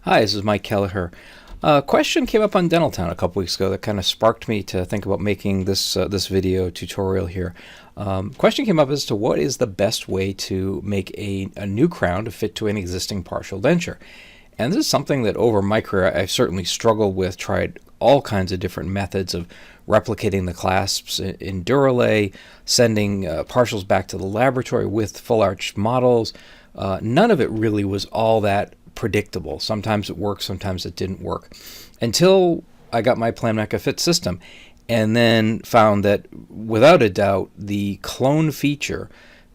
Hi, this is Mike Kelleher. A question came up on Dentaltown a couple weeks ago that kind of sparked me to think about making this video tutorial here. Question came up as to what is the best way to make a new crown to fit to an existing partial denture. And this is something that over my career I've certainly struggled with, tried all kinds of different methods of replicating the clasps in Duralay, sending partials back to the laboratory with full arch models. None of it really was all that predictable. Sometimes it worked, sometimes it didn't work. Until I got my Planmeca FIT system and then found that without a doubt the clone feature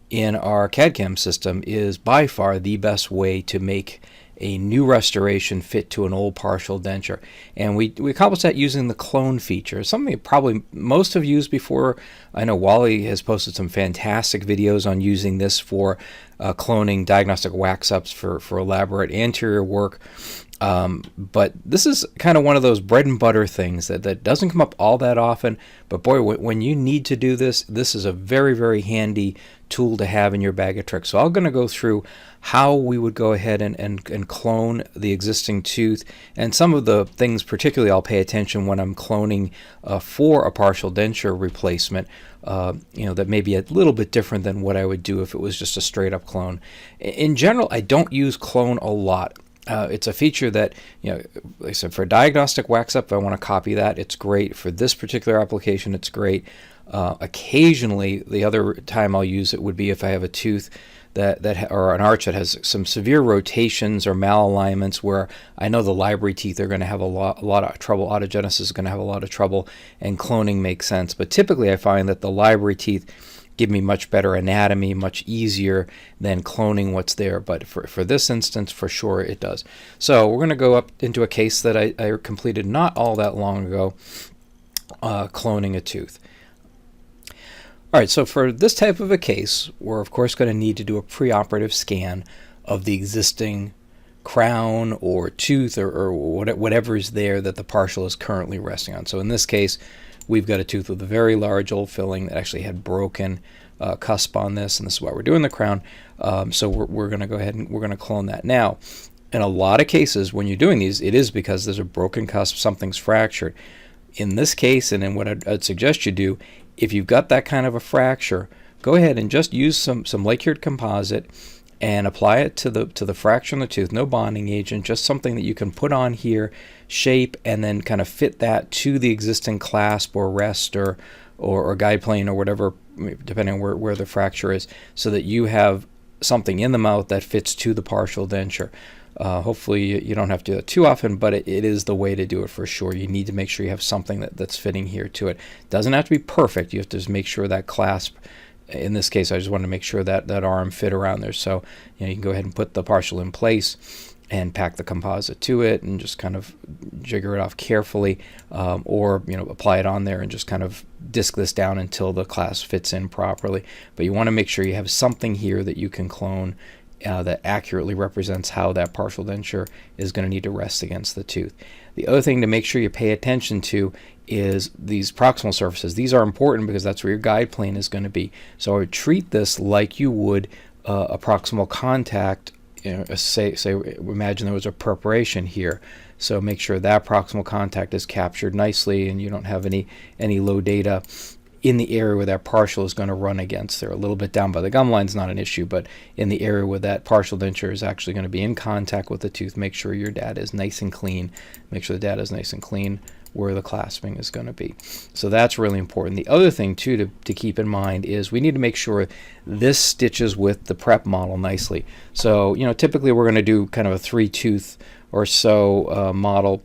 in our CAD/CAM system is by far the best way to make a new restoration fit to an old partial denture. And we accomplished that using the clone feature, something probably most have used before. I know Wally has posted some fantastic videos on using this for cloning diagnostic wax-ups for elaborate anterior work. But this is kind of one of those bread and butter things that doesn't come up all that often. But boy, when you need to do this, this is a very, very handy tool to have in your bag of tricks. So I'm going to go through how we would go ahead and clone the existing tooth, and some of the things particularly I'll pay attention when I'm cloning for a partial denture replacement, that may be a little bit different than what I would do if it was just a straight up clone. In general, I don't use clone a lot. It's a feature that, like I said, for diagnostic wax-up, if I want to copy that, it's great. For this particular application, it's great. Occasionally, the other time I'll use it would be if I have a tooth or an arch that has some severe rotations or malalignments where I know the library teeth are going to have a lot of trouble, autogenesis is going to have a lot of trouble, and cloning makes sense. But typically I find that the library teeth give me much better anatomy, much easier than cloning what's there. But for this instance, for sure it does. So we're going to go up into a case that I completed not all that long ago, cloning a tooth. All right, so for this type of a case, we're of course going to need to do a preoperative scan of the existing crown or tooth or whatever is there that the partial is currently resting on. So in this case, we've got a tooth with a very large old filling that actually had broken cusp on this, and this is why we're doing the crown. So we're going to go ahead and we're going to clone that. Now, in a lot of cases when you're doing these, it is because there's a broken cusp, something's fractured. In this case, and in what I'd suggest you do, if you've got that kind of a fracture, go ahead and just use some lake-cured composite and apply it to the fracture in the tooth. No bonding agent, just something that you can put on here, shape, and then kind of fit that to the existing clasp or rest or guide plane or whatever, depending on where the fracture is, so that you have something in the mouth that fits to the partial denture. Hopefully you don't have to do it too often, but it is the way to do it for sure. You need to make sure you have something that's fitting here to it. Doesn't have to be perfect. You have to just make sure that clasp, in this case I just want to make sure that arm fit around there. So you can go ahead and put the partial in place and pack the composite to it and just kind of jigger it off carefully, or apply it on there and just kind of disc this down until the clasp fits in properly. But you want to make sure you have something here that you can clone that accurately represents how that partial denture is going to need to rest against the tooth. The other thing to make sure you pay attention to is these proximal surfaces. These are important because that's where your guide plane is going to be. So I would treat this like you would a proximal contact. Say imagine there was a perforation here. So make sure that proximal contact is captured nicely and you don't have any low data in the area where that partial is going to run against. They're a little bit down by the gum line is not an issue, but in the area where that partial denture is actually going to be in contact with the tooth, make sure your data is nice and clean. Make sure the data is nice and clean where the clasping is going to be. So that's really important. The other thing too to keep in mind is we need to make sure this stitches with the prep model nicely. So typically we're going to do kind of a 3-tooth or so model.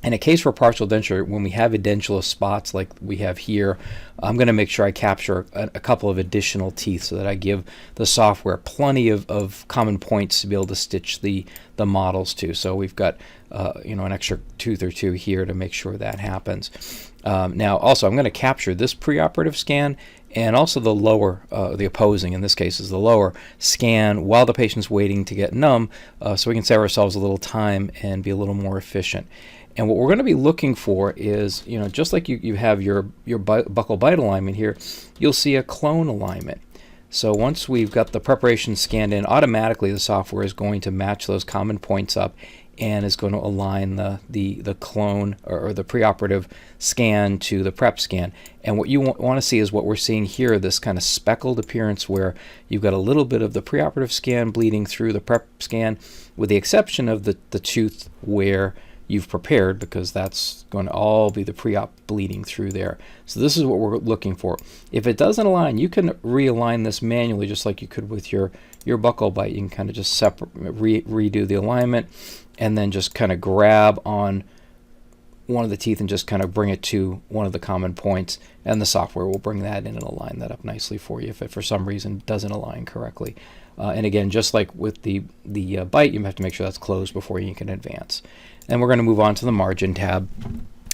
In a case for partial denture, when we have edentulous spots like we have here, I'm going to make sure I capture a couple of additional teeth so that I give the software plenty of common points to be able to stitch the models to. So we've got an extra tooth or two here to make sure that happens. Now also I'm going to capture this preoperative scan and also the lower, the opposing in this case is the lower scan while the patient's waiting to get numb, so we can save ourselves a little time and be a little more efficient. And what we're going to be looking for is, just like you have your buccal bite alignment here, you'll see a clone alignment. So once we've got the preparation scanned in, automatically the software is going to match those common points up and is going to align the clone or the preoperative scan to the prep scan. And what you want to see is what we're seeing here, this kind of speckled appearance where you've got a little bit of the preoperative scan bleeding through the prep scan, with the exception of the tooth where you've prepared, because that's going to all be the pre-op bleeding through there. So this is what we're looking for. If it doesn't align, you can realign this manually just like you could with your buccal bite. You can kind of just redo the alignment and then just kind of grab on one of the teeth and just kind of bring it to one of the common points, and the software will bring that in and align that up nicely for you if it for some reason doesn't align correctly. And again, just like with the bite, you have to make sure that's closed before you can advance. And we're going to move on to the margin tab.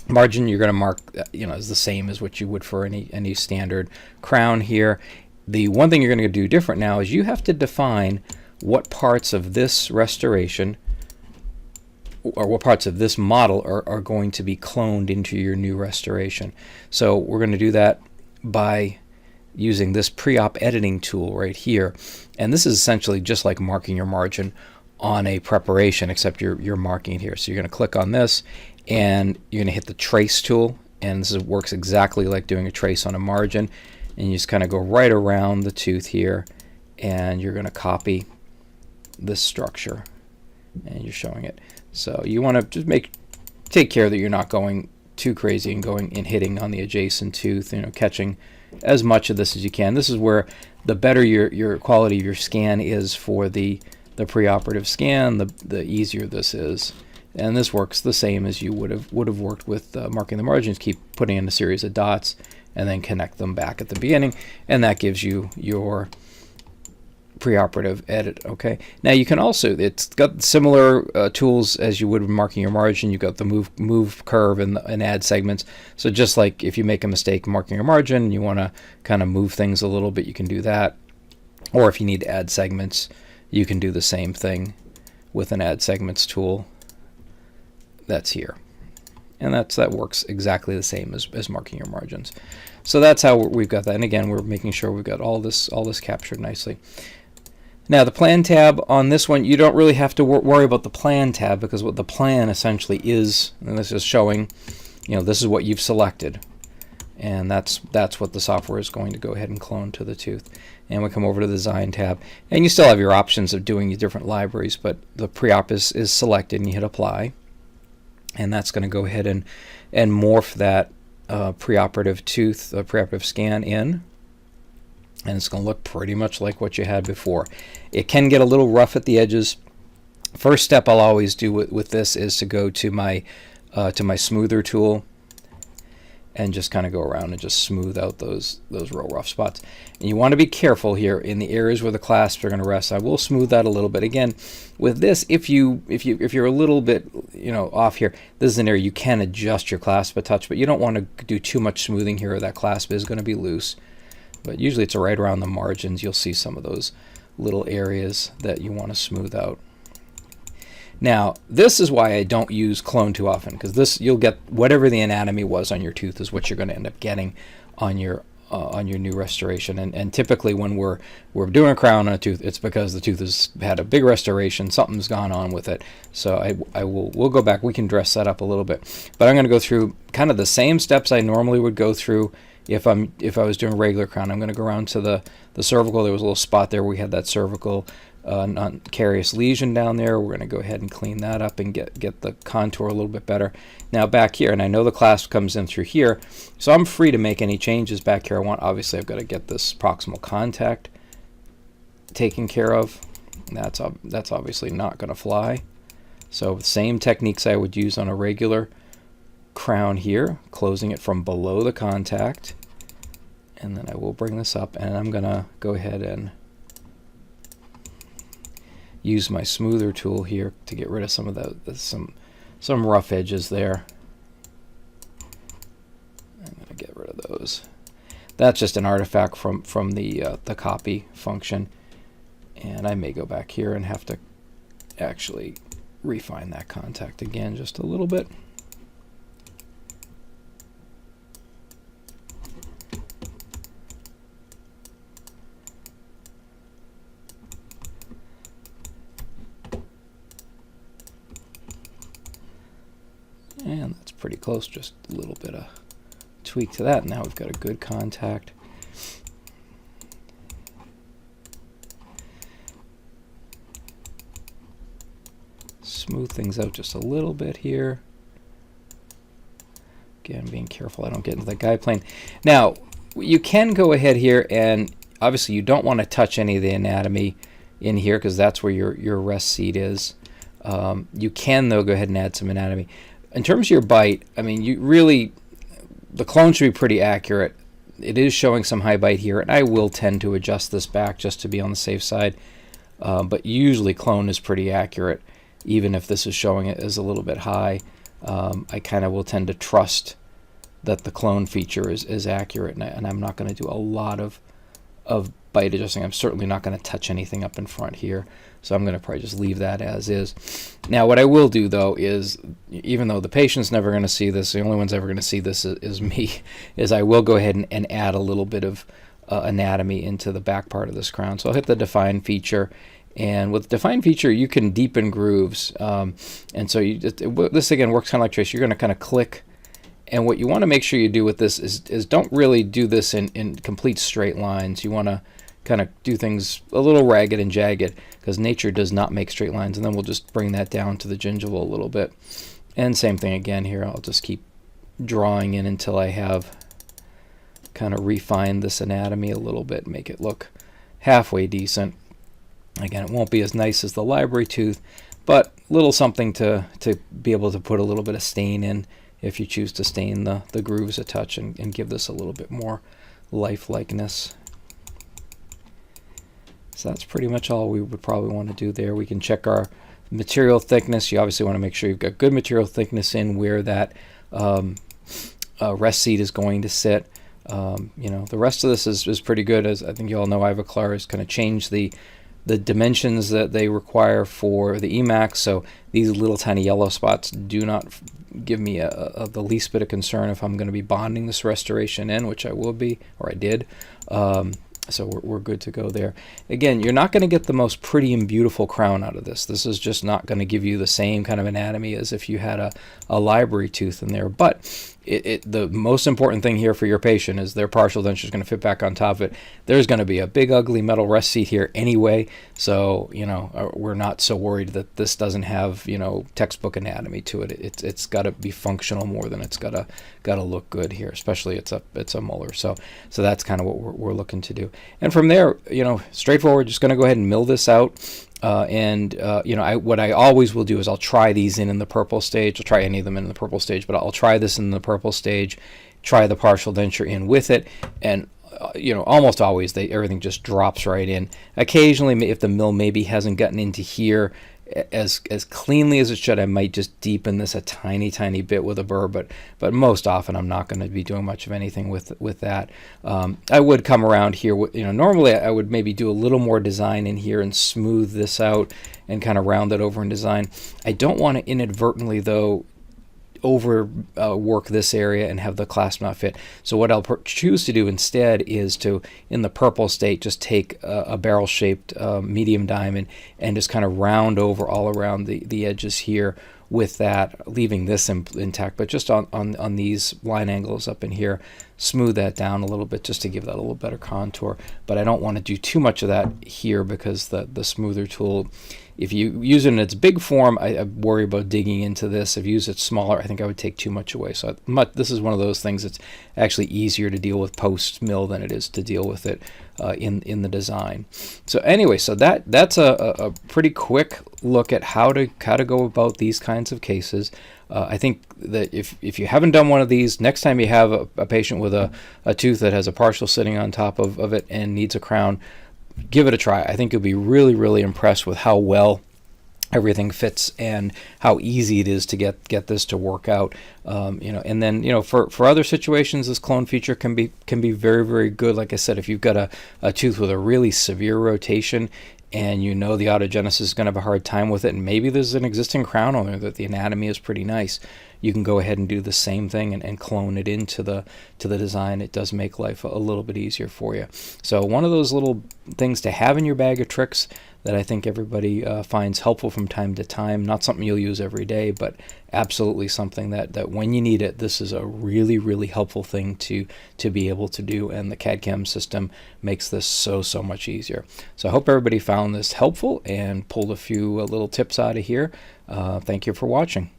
Margin, you're going to mark, is the same as what you would for any standard crown here. The one thing you're going to do different now is you have to define what parts of this restoration or what parts of this model are going to be cloned into your new restoration. So we're going to do that by using this pre-op editing tool right here. And this is essentially just like marking your margin on a preparation, except you're marking it here. So you're going to click on this and you're going to hit the trace tool, and this works exactly like doing a trace on a margin. And you just kind of go right around the tooth here, and you're going to copy this structure, and you're showing it. So you want to just take care that you're not going too crazy and going and hitting on the adjacent tooth, catching as much of this as you can. This is where the better your quality of your scan is for the preoperative scan, the easier this is. And this works the same as you would have worked with marking the margins. Keep putting in a series of dots and then connect them back at the beginning, and that gives you your preoperative edit. Okay, now you can also, it's got similar tools as you would with marking your margin. You've got the move curve and add segments. So just like if you make a mistake marking your margin, you want to kind of move things a little bit, you can do that. Or if you need to add segments, you can do the same thing with an add segments tool that's here. And that works exactly the same as marking your margins. So that's how we've got that. And again, we're making sure we've got all this captured nicely. Now the plan tab on this one, you don't really have to worry about the plan tab, because what the plan essentially is, and this is showing, this is what you've selected, and that's what the software is going to go ahead and clone to the tooth. And we come over to the design tab, and you still have your options of doing your different libraries, but the pre-op is selected, and you hit apply, and that's going to go ahead and morph that preoperative tooth, preoperative scan in. And it's going to look pretty much like what you had before. It can get a little rough at the edges. First step I'll always do with this is to go to my smoother tool and just kind of go around and just smooth out those real rough spots. And you want to be careful here in the areas where the clasps are going to rest. I will smooth that a little bit. Again, with this, if you're a little bit off here, this is an area you can adjust your clasp a touch, but you don't want to do too much smoothing here, or that clasp is going to be loose. But usually it's right around the margins. You'll see some of those little areas that you want to smooth out. Now, this is why I don't use clone too often, because this, you'll get whatever the anatomy was on your tooth is what you're going to end up getting on your new restoration. And typically when we're doing a crown on a tooth, it's because the tooth has had a big restoration, something's gone on with it. So we'll go back, we can dress that up a little bit. But I'm going to go through kind of the same steps I normally would go through if I was doing regular crown. I'm going to go around to the cervical. There was a little spot there where we had that cervical non-carious lesion down there. We're going to go ahead and clean that up and get the contour a little bit better. Now back here, and I know the clasp comes in through here, so I'm free to make any changes back here I want. Obviously I've got to get this proximal contact taken care of. That's obviously not going to fly. So same techniques I would use on a regular crown here, closing it from below the contact, and then I will bring this up, and I'm gonna go ahead and use my smoother tool here to get rid of some of some rough edges there. I'm gonna get rid of those. That's just an artifact from the copy function, and I may go back here and have to actually refine that contact again just a little bit. And that's pretty close, just a little bit of tweak to that. Now we've got a good contact. Smooth things out just a little bit here. Again, being careful I don't get into the guide plane. Now, you can go ahead here, and obviously you don't want to touch any of the anatomy in here because that's where your rest seat is. You can, though, go ahead and add some anatomy. In terms of your bite, I mean, the clone should be pretty accurate. It is showing some high bite here, and I will tend to adjust this back just to be on the safe side. But usually clone is pretty accurate, even if this is showing it as a little bit high. I kind of will tend to trust that the clone feature is accurate, and I'm not going to do a lot of bite adjusting. I'm certainly not going to touch anything up in front here, so I'm going to probably just leave that as is. Now what I will do, though, is, even though the patient's never going to see this, the only one's ever going to see this is me, is I will go ahead and add a little bit of anatomy into the back part of this crown. So I'll hit the define feature, and with define feature you can deepen grooves, and so this again works kind of like trace. You're going to kind of click, and what you want to make sure you do with this is don't really do this in complete straight lines. You want to kind of do things a little ragged and jagged, because nature does not make straight lines. And then we'll just bring that down to the gingival a little bit. And same thing again here. I'll just keep drawing in until I have kind of refined this anatomy a little bit, make it look halfway decent. Again, it won't be as nice as the library tooth, but a little something to be able to put a little bit of stain in if you choose to stain the grooves a touch and give this a little bit more lifelikeness. So that's pretty much all we would probably want to do there. We can check our material thickness. You obviously want to make sure you've got good material thickness in where that rest seat is going to sit. You know, the rest of this is pretty good. As I think you all know, Ivoclar has kind of changed the dimensions that they require for the Emacs. So these little tiny yellow spots do not give me the least bit of concern if I'm going to be bonding this restoration in, which I will be, or I did. So we're good to go there. Again, you're not going to get the most pretty and beautiful crown out of this. This is just not going to give you the same kind of anatomy as if you had a library tooth in there. But the most important thing here for your patient is their partial denture is going to fit back on top of it. There's going to be a big ugly metal rest seat here anyway, so you know, we're not so worried that this doesn't have, you know, textbook anatomy to it. It's got to be functional more than it's got to look good here, especially it's a molar. So that's kind of what we're looking to do. And from there, you know, straightforward, just going to go ahead and mill this out. You know, what I always will do is I'll try these in the purple stage. I'll try any of them in the purple stage, but I'll try this in the purple stage, try the partial denture in with it, and you know, almost always everything just drops right in. Occasionally, if the mill maybe hasn't gotten into here as cleanly as it should, I might just deepen this a tiny bit with a burr, but most often I'm not going to be doing much of anything with that. I would come around here, you know, normally I would maybe do a little more design in here and smooth this out and kind of round it over in design. I don't want to inadvertently, though, work this area and have the clasp not fit. So what I'll choose to do instead is to, in the purple state, just take a barrel-shaped medium diamond and just kind of round over all around the edges here with that, leaving this intact, but just on these line angles up in here, smooth that down a little bit just to give that a little better contour. But I don't want to do too much of that here because the smoother tool, if you use it in its big form, I worry about digging into this. If you use it smaller, I think I would take too much away. So this is one of those things that's actually easier to deal with post-mill than it is to deal with it in the design. So anyway, so that's a pretty quick look at how to go about these kinds of cases. I think that if you haven't done one of these, next time you have a patient with a tooth that has a partial sitting on top of it and needs a crown, give it a try. I think you'll be really impressed with how well everything fits and how easy it is to get this to work out. You know, and then, you know, for other situations, this clone feature can be very good. Like I said, if you've got a tooth with a really severe rotation and you know the autogenesis is going to have a hard time with it, and maybe there's an existing crown on there that the anatomy is pretty nice, you can go ahead and do the same thing and clone it into the design. It does make life a little bit easier for you. So one of those little things to have in your bag of tricks that I think everybody finds helpful from time to time. Not something you'll use every day, but absolutely something that when you need it, this is a really, really helpful thing to be able to do, and the CAD/CAM system makes this so much easier. So I hope everybody found this helpful and pulled a few little tips out of here. Thank you for watching.